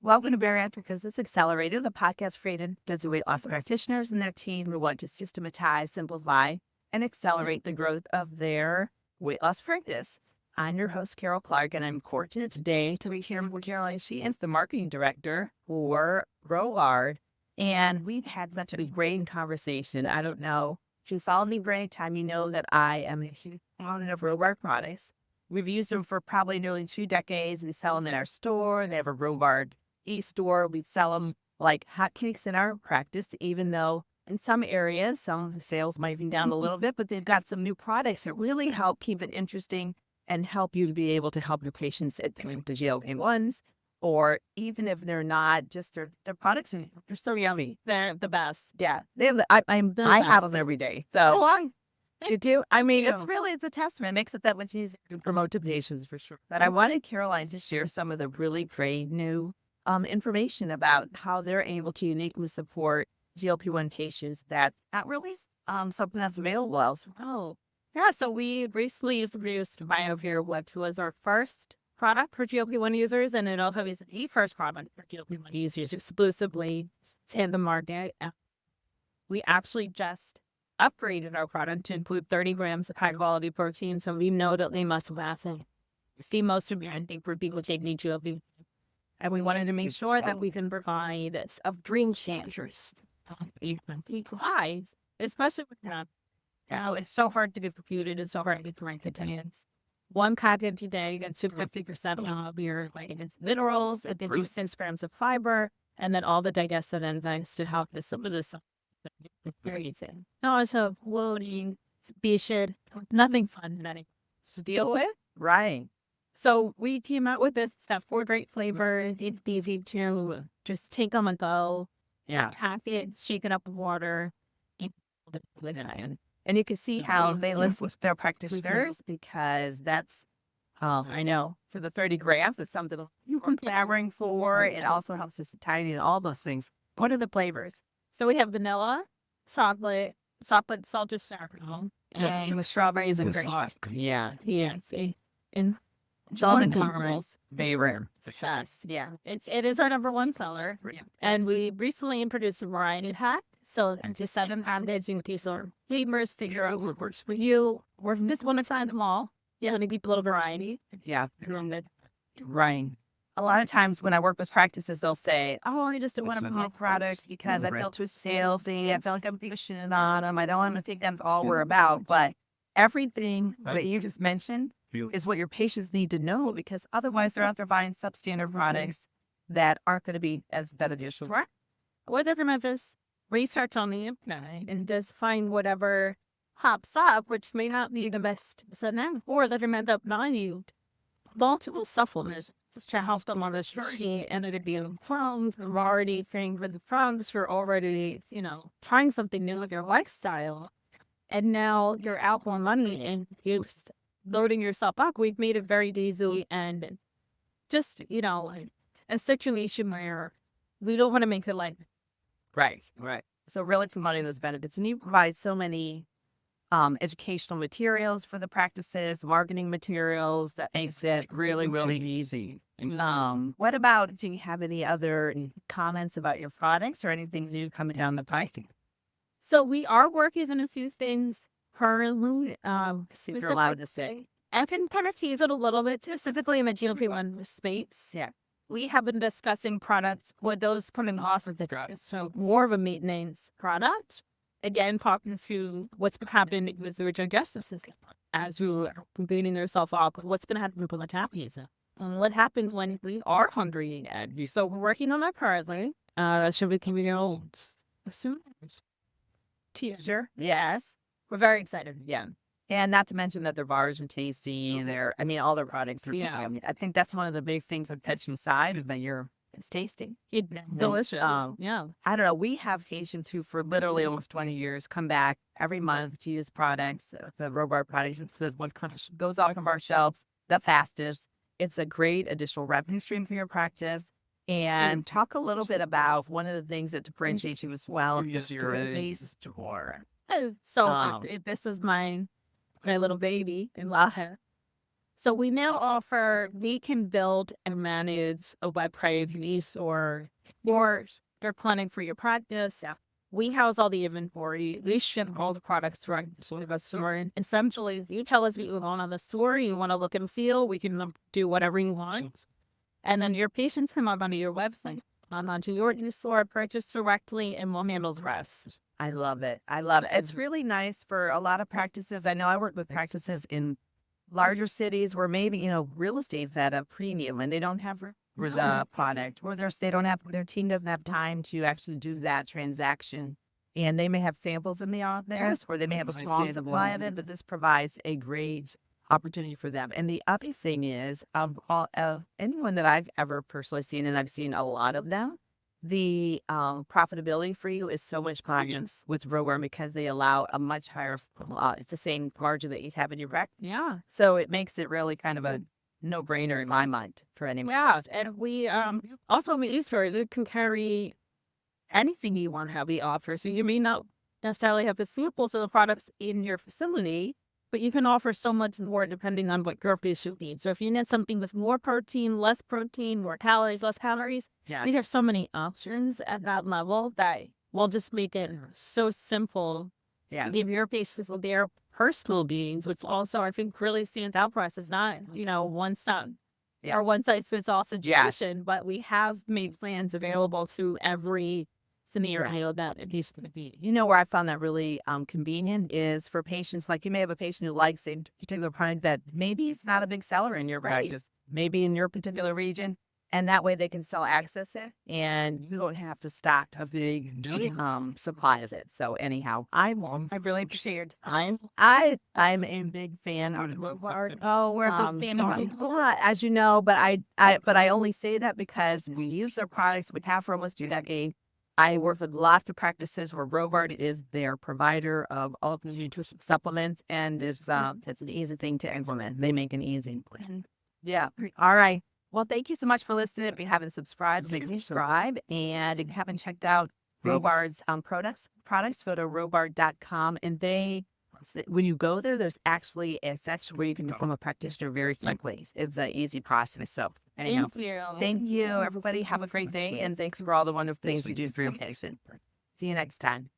Welcome to Bariatric Business Accelerator, the podcast created by weight loss practitioners and their team who want to systematize, simplify, and accelerate the growth of their weight loss practice. I'm your host, Karol Clark, and I'm fortunate today to be here with Caroline. She is the marketing director for Robard, and we've had such a great conversation. I don't know if you follow me for any time, you know that I am a huge fan of Robard products. We've used them for probably nearly 2 decades. We sell them in our store. They have a Robard eStore. We sell them like hotcakes in our practice, even though in some areas, some of the sales might be down a little bit, but they've got some new products that really help keep it interesting and help you to be able to help your patients at the GLP-1s, or even if they're not, just their products are they're so yummy. They're the best. Yeah, they have, I have them every day. So you do? I mean, it's a testament. It makes it that much easier to promote to patients for sure. But I wanted Caroline to share some of the really great new information about how they're able to uniquely support GLP-1 patients. That's not really something that's available elsewhere. Oh, yeah. So we recently introduced BioCare, which was our first product for GLP-1 users, and it also is the first product for GLP-1 users exclusively to the market. We actually just upgraded our product to include 30 grams of high-quality protein, so we know that they must have acid. It's the most important thing for people taking GLP. And we wanted to make sure that we can provide a dream changers. Especially with it's so hard to get computed. It's so hard to get the right containers. One package a day gets you 50% of your vitamins, minerals. It gives you 6 grams of fiber, and then all the digestive enzymes to help with some of this experiencing. No, it's a bloating, it's patient, nothing fun to deal with. Right. So we came out with this. It's got 4 great flavors. It's easy to just take on the go. Yeah. Pack it, shake it up with water, and put it in. And you can see how they list with their practitioners because that's, I know, for the 30 grams, it's something you're clamoring for. It also helps us to tighten and all those things. What are the flavors? So we have vanilla, salted salted caramel, and with strawberries and grapes. Yeah. Yeah. And Salted caramels. Very rare. yes, yeah. It is our number 1 seller. And we recently introduced a variety pack. So to 7 packages, you can use our flavors, figure out what works for you. Or if you just want to try them all, you want to keep a little variety. Yeah. Right. A lot of times when I work with practices, they'll say, oh, I just don't want to promote products because I feel too salesy. I feel like I'm pushing it on them. I don't want to think that's all we're about. But everything that you just mentioned is what your patients need to know, because otherwise they're out there buying substandard products that aren't going to be as beneficial. Right. Or they can just research on the internet and just find whatever pops up, which may not be the best. So then, or they can end up buying multiple supplements to help them on this journey, and it'd be friends who are already trained with the friends who are already, trying something new with your lifestyle. And now you're out more money and you're loading yourself up. We've made it very easy and just, a situation where we don't want to make it like. Right. So really promoting those benefits. And you provide so many educational materials for the practices, marketing materials that makes it really, really easy. What about, do you have any other comments about your products or anything new coming down the pipe? So we are working on a few things currently. See if you're allowed to say. I can kind of tease it a little bit, specifically in the GLP-1 space. Yeah. We have been discussing products with those coming off of the drugs. So more of a maintenance product. Again, talking to what's been happening with the digestive system as we are beating ourselves up. What's been happening with metabolism? And what happens when we are hungry again? So we're working on that currently. That should be coming out soon. Sure. Yes. We're very excited. Yeah. And not to mention that their bars are tasty. All their products are. Yeah. I think that's one of the big things that sets you aside is that it's tasty. It's delicious. Yeah. I don't know. We have patients who for literally almost 20 years come back every month to use products, the Robard products. It's the one goes off of our shelves the fastest. It's a great additional revenue stream for your practice. And talk a little bit about one of the things that differentiates you as well is your So this is my little baby in Laha. So we now offer, we can build and manage a website, eStore, or your clinic for your practice. Yeah. We house all the inventory. We ship all the products direct to the customer. And essentially, you tell us what you want on the store, you want to look and feel, we can do whatever you want. And then your patients come up onto your website, onto your eStore, purchase directly, and we'll handle the rest. I love it. I love it. It's really nice for a lot of practices. I know I work with practices in larger cities where maybe, real estate's at a premium and they don't have the product, or they don't have, their team doesn't have time to actually do that transaction. And they may have samples in the office, or they may have a small supply of it, but this provides a great opportunity for them. And the other thing is, anyone that I've ever personally seen, and I've seen a lot of them, the profitability for you is so much higher with Robard because they allow a much higher, it's the same margin that you have in your rec. Yeah. So it makes it really kind of a no-brainer in my mind for anyone. Yeah. And we also in the eStore, you can carry anything you want to have the offer. So you may not necessarily have the samples of the products in your facility, but you can offer so much more depending on what your patient needs. So if you need something with more protein, more calories, less calories, we have so many options at that level that will just make it so simple to give your patients their personal needs, which also I think really stands out for us. Is not, one stop or one size fits all situation, but we have made plans available to every scenario that it needs to be. Where I found that really convenient is for patients, like you may have a patient who likes a particular product that maybe it's not a big seller in your practice, maybe in your particular region, and that way they can still access it, and you don't have to stock a big supply of it. So anyhow, I really appreciate your time. I'm a big fan of Robard. Oh, we're a big fan of it. As you know, but I only say that because we use their products. We have for almost 2 decades. I work with lots of practices where Robard is their provider of all of the nutrition supplements, and it's an easy thing to implement. They make an easy plan. Yeah. All right. Well, thank you so much for listening. If you haven't subscribed, please subscribe. And if you haven't checked out Robard's products, go to robard.com. And when you go there, there's actually a section where you can become a practitioner very quickly. It's an easy process. So anyhow, thank you, everybody. Have a great day. And thanks for all the wonderful things you do for your patient. See you next time.